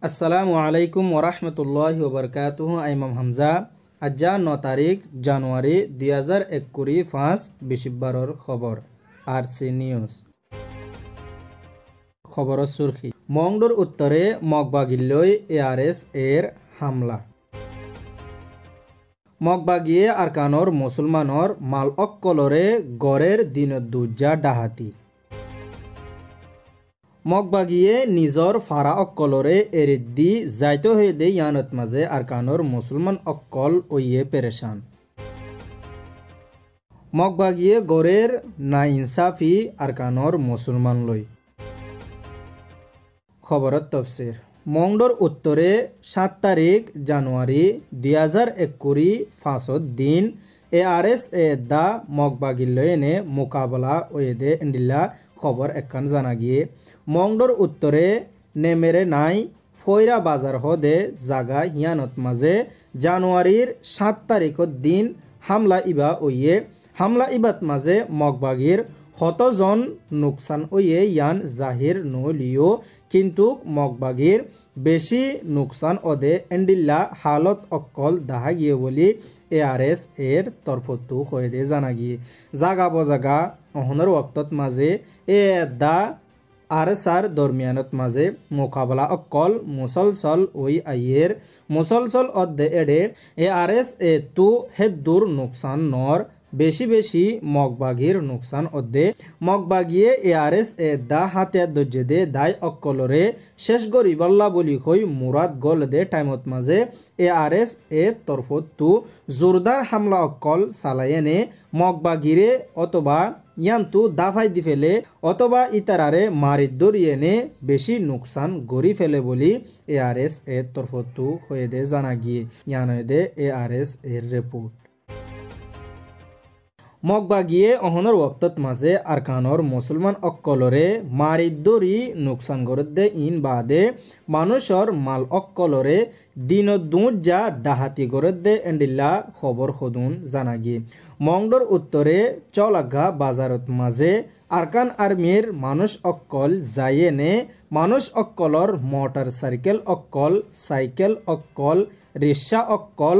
আসসালামু আলাইকুম ওরহমতুল্লাহি ওবরকাতুহু। ইমাম হামজা। আজ্জা 9 তারিখ জানুয়ারি 2021 5 বিশিব্বারর খবর আরসি নিউজ। খবরের সুরখি মংডুর উত্তরে মগবাগিল্লই এআরএস এর হামলা। মগবাগিয়ে আরকানর মুসলমানর মাল অক্কলরে গড়ের দিনদুজ্জা ডাহাতি। মগবাগিয়ে নিজর ফারা অক্কলরে এরিদ্দি যাইতো হয়ে দে ইয়ানত মাঝে আরকানর মুসলমান অক্কল ওইয়ে পেরেশান। মগবাগিয়ে গড়ের না ইনসাফি আরকানর মুসলমান লই। খবরত তফসির মংডর উত্তরে 7 তারিখ জানুয়ারি 2021 5 দিন এআরএস এ দা মগবাগিল্লয়েনে মোকাবলা ওয়েদে ইন্ডিল্লা খবর একখান জানা গিয়ে মংডর উত্তরে নেমেরে নাই ফয়রা বাজার হদে জাগা হিয়ানত মাঝে জানুয়ারির 7 তারিখত দিন হামলা ইবা ওইয়ে হামলা ইবাত মাঝে মগবাগির হতজন নুকসান ওইয়ে ইয়ান জাহির নলিও কিন্তু মগবাগির বেশি নুকসান ওদে এন্ডিল্লা হালত অক্কল দাহা গিয়ে বলি এআরএস এর তরফতু হয়ে দে জানা গিয়ে জাগা বজাগা অহনের ওক্তত মাঝে এ দা আরএসআর দরমিয়ানত মাঝে মোকাবলা অক্কল মুসলসল ওই আইয়ের মুসলসল অদ্দে এডে এআরএস এ তু হেদ্দুর নুকসান নর বেশি মগবাগির নুকসান অদ্দে মগবাগিয়ে এআরএস এ দা হাতে দজ্জে দে দায় অক্কলরে শেষ গরিবাল্লা বলি হই মুরাদ গল দে টাইমত মাঝে এআরএস এ তরফত তু জোরদার হামলা অক্কল সালায়েনে মগবাগিরে অথবা ইয়ান্তু দাফাই দি ফেলে অথবা ইতারারে মারি দরিয়েনে বেশি নুকসান গড়ি ফেলে বলি এআরএস এর তরফতু হয়ে দে জানা গিয়ে ইয়ান হয়ে দে এআরএস এর রিপোর্ট। মগবাগিয়ে অহনর ওক্তত মাঝে আরকানর মুসলমান অক্কলরে মারি দরি নুকসান গড়ত দে ইন বাদে মানুষর মাল অক্কলরে দিন দুজা ডাহাতি গড়ত দে এন্ডিল্লা খবর হদুন জানা গিয়ে মংডর উত্তরে চলাগা বাজারত মাঝে আরকান আর্মির মানুষ অক্কল যাইয়েনে মানুষ অক্কলর মোটর সাইকেল অক্কল রিক্সা অক্কল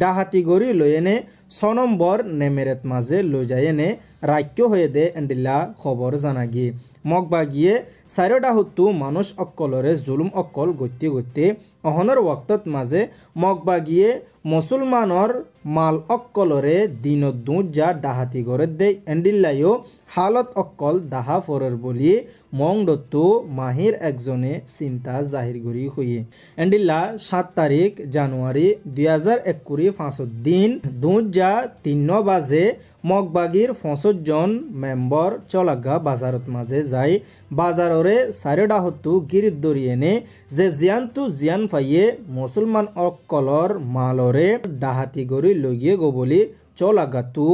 ডাহাতি গড়ি লয়েনে 6 নম্বর নেমেরেত মাঝে লই যাইয়েনে রাক্য হয়ে দে এন্ডিল্লা খবর জানা গিয়ে মগবাগিয়ে চারিটা হত্তু মানুষ অক্কলরে জুলুম অক্কল গত্যে অহনের ওক্তত মাঝে মগবাগিয়ে মুসলমানর মাল অক্কলরে দিন দুজা ডাহাতি গড়ে দে এন্ডিল্লাইও হালত অক্কল দাহা ফরের বলি মংডত্তু মাহির একজনে চিন্তা জাহির করি হইয়ে এন্ডিল্লা 7 তারিখ জানুয়ারি 2021 5 দিন দুজা 3 বাজে মগবাগির 65 জন মেম্বর চলাগা বাজারত মাঝে যাই বাজাররে চারিটা হত্তু গিরিত দরিয়েনে যে জিয়ান্তু জিয়ান ফাইয়ে মুসলমান অক্কলর মালরে ডাহাতি গড়ি লগিয়ে গো বলি চলাগাতু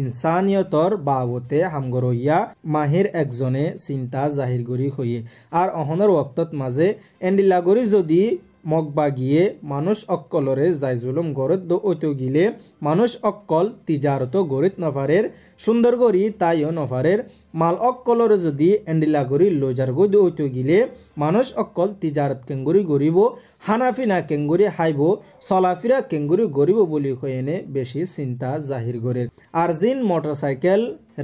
ইনসানিয়তর বাবতে হামগরইয়া মাহির একজনে চিন্তা জাহির করি হইয়ে আর অহনের ওক্তত মাঝে এন্ডিলা গড়ি যদি মগবাগিয়ে মানুষ অক্কলরে যাই জুলুম গড়ত ঐতো গিলে মানুষ অক্কল তিজারত গড়িত নফারের সুন্দর গড়ি তাইও নফারের মাল অক্কলরে যদি এন্ডিলা গড়ি লজার গদি ঐতো গিলে মানুষ অক্কল তিজারত কেঙ্গুরি গড়িব হানাফিনা কেঙ্গুরি হাইব চলাফিরা কেঙ্গুরি গড়িব বলি হয়েনে বেশি চিন্তা জাহির গড়ের আর জিন মোটরসাইকেল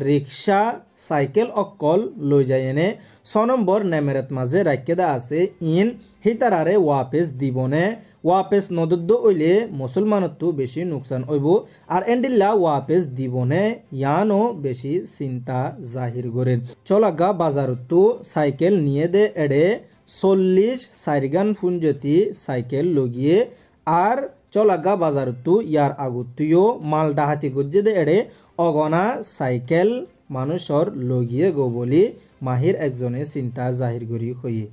রিক্সা সাইকেল অক্কল লই যায়নে 6 নম্বর নেমেরত মাঝে রাখেদা আছে ইন হিতারারে ওয়াপেস দিবনে ওয়াপেস নদদ্দ ওইলে মুসলমানতো বেশি নুকসান হইব আর এন্ডিল্লা ওয়াপেস দিবনে ইয়ানো বেশি চিন্তা জাহির গরেন চলাগা বাজারতো সাইকেল নিয়ে দে এডে 40 সাইরগান ফুঞ্জতি সাইকেল লগিয়ে আর চলাগা বাজারতো ইয়ার আগুতুও মাল ডাহাতি গজ্জে দে এডে অগনা সাইকেল মানুষর লগিয়ে গো বলি মাহির একজনে চিন্তা জাহির করি হইয়ে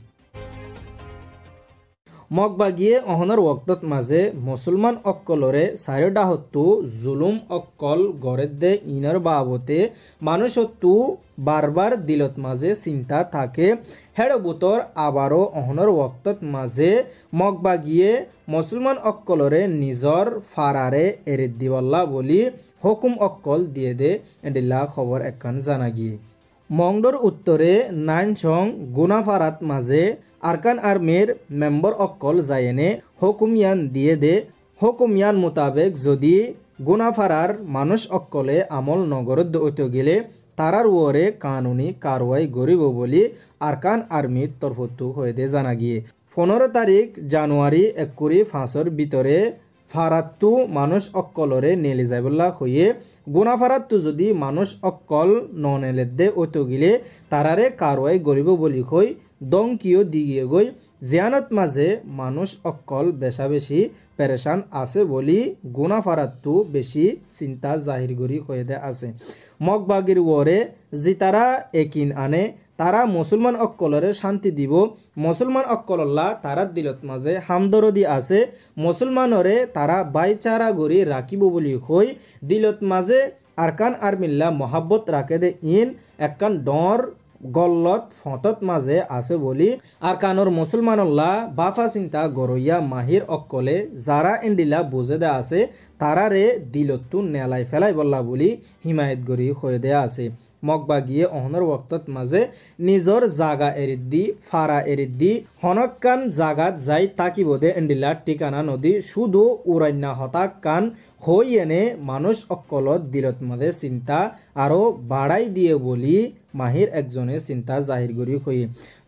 মগবাগিয়ে অহনের ওক্তত মাঝে মুসলমান অক্কলরে চারিটা হত্তু জুলুম অক্কল গড়ে দে ইনর বাবতে মানুষত্তু বারবার দিলত মাঝে চিন্তা থাকে হেড় বুতর আবারও অহনের ওক্তত মাঝে মগবাগিয়ে মুসলমান অক্কলরে নিজর ফারারে এরে দিবল্লা বলি হুকুম অক্কল দিয়ে দে এন্ডিল্লা খবর একখান জানা গিয়ে মংডর উত্তরে নাইনছং গুনাফারাত মাঝে আরকান আর্মির মেম্বার অক্কল যায়নে হুকুমিয়ান দিয়ে দে হুকুমিয়ান মোতাবেক যদি গুনাফারার মানুষ অক্কলে আমল নগরত ঐত গেলে তারার ওরে কানুনি কারওয়াই গরিব বলি আরকান আর্মির তরফতু হয়ে দে জানা গিয়ে 15 তারিখ জানুয়ারি 2025 ভিতরে ফারাত্তু মানুষ অক্কলরে নেলে যাইবল্লা হয়ে গুনাফারাত্তু যদি মানুষ অক্কল ননেলে দে ঐত গেলে তারারে কারওয়াই গরিব বলি হই দংকিও দিগিয়ে গই জিয়ানত মাঝে মানুষ অক্কল বেশা বেশি পেরেশান আছে বলি গুনাফারাত্তু বেশি চিন্তা জাহির করি হয়ে দে আছে মগবাগির ওরে যি তারা একিন আনে তারা মুসলমান অক্কলরে শান্তি দিব মুসলমান অক্কলল্লা তারা দিলত মাঝে হামদরদি আছে মুসলমানরে তারা বাইচারা গড়ি রাখিব বলি হই দিলত মাঝে আরকান আর্মিল্লা মহাব্বত রাখে দে ইন একখান ডর গল্লত ফতত মাঝে আছে বলি আর কানোর মুসলমানল্লা বাফা চিন্তা গরইয়া মাহির অক্কলে যারা এন্ডিলা বুঝে দে আছে তারারে দিলতু নেলাই ফেলাই বললা বলি হিমায়ত গরি হয়ে দেয়া আছে মগবা গিয়ে অহনর ওক্তত মাঝে নিজর জাগা এরিদ্দি ফারা এরিদ্দি হনকান জাগাত যাই তাকিব দে এন্ডিলা ঠিকানা নদী শুধু উড়ান্না হতাক কান হই এনে মানুষ অক্কলত দিলত মাঝে চিন্তা আরো বাড়াই দিয়ে বলি মাহির একজনে চিন্তা জাহির করি হই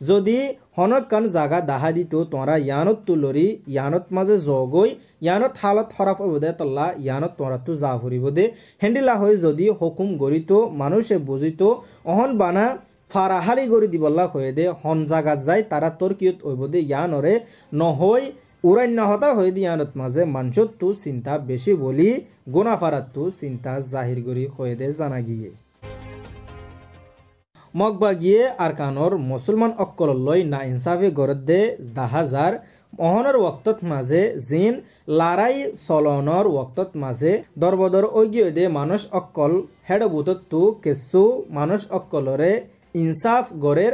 যদি হনকান জাগা দাহা দিত তোরা ইয়ানত তুলরি ইয়ানত মাঝে জগই ইয়ানত হালত খরাপ হইব দে তল্লা ইয়ানত তোরা তু যা ফুরিব দে হেন্ডিলা হই যদি হুকুম গরিত মানুষে বুঝিত অহন বানা ফারাহালি গরি দিবল্লা হয়ে দে হন জাগাত যাই তারা তর্কিয়ত হইব দে ইয়ানরে নহই উড়ান্য হতা হয়ে দি ইয়ানত মাঝে মানুষত তু চিন্তা বেশি বলি গুনাফারাত তু চিন্তা জাহির করি হয়ে দে জানা গিয়ে মগবা গিয়ে আরকানোর মুসলমান অক্কললৈ না ইনসাফি গরত দে দাহাজার অহনের ওক্তত মাঝে জিন লারাই চলনের ওক্তত মাঝে দরবদর ঐগিয়ে দে মানুষ অক্কল হেডবুতত তু কেসু মানুষ অক্কলরে ইনসাফ গরের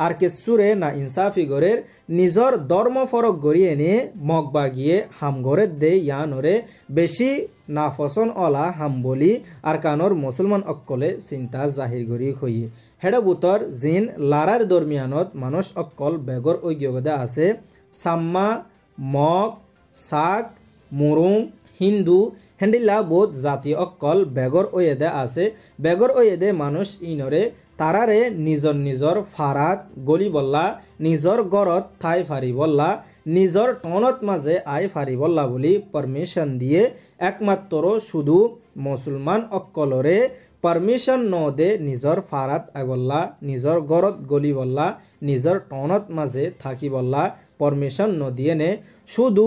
আর কেসুরে না ইনসাফি গরের নিজর ধর্ম ফরক গড়িয়ে নিয়ে মগবা গিয়ে হাম গরের দে ইয়ানরে বেশি না ফসন অলা হাম বলি আর কানোর মুসলমান অক্কলে চিন্তা জাহির করি হইয়ে হেডবুতর জিন লারার দরমিয়ানত মানুষ অক্কল বেগর ঐগ্যগদা আছে সাম্মা মগ সাক মুরুং হিন্দু হেন্ডিলা বোধ জাতি অক্কল বেগর ওয়েদে আছে বেগর ওয়েদে মানুষ ইনরে তারারে নিজর নিজর ফারাত গলি বল্লা নিজর গরত ঠাই ফারি বল্লা নিজর টনত মাঝে আই ফারি বল্লা বলি পারমিশন দিয়ে একমাত্র শুধু মুসলমান অক্কলরে পারমিশন ন দে নিজর ফারাত আই বল্লা নিজর গরত গলি বল্লা নিজর টনত মাঝে থাকি বল্লা পারমিশন ন দিয়ে নে শুধু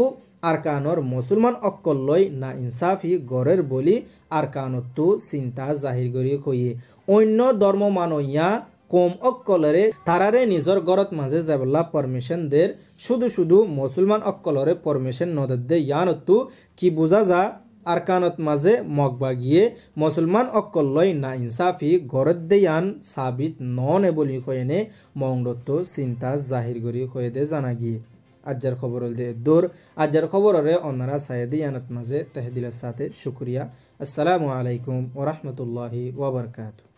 আরকানোর মুসলমান অক্কললৈ না ইনসাফি গড়ের বলি আরকানতু চিন্তা জাহির করি হইয়ে অন্য ধর্ম মানইয়া কম অক্কলরে তারারে নিজর গরত মাঝে যাবল্লা পারমিশন দের শুধু মুসলমান অক্কলরে পারমিশন নদের দে ইয়ানতু কি বুঝা যা আরকানত মাঝে মগবা গিয়ে মুসলমান অক্কললৈ না ইনসাফি গড়ত দে ইয়ান সাবিত ননে বলি হয়েনে মংডত চিন্তা জাহির করি হয়ে দে জানা গিয়ে আজ্জার খবর দে দূর আজ্জার খবরে অন্যরা সায়েদি ইয়ানত মাঝে তহদিলের সাথে শুক্রিয়া আসসালামু আলাইকুম ওয়া রাহমাতুল্লাহি ওয়া বারাকাতুহু।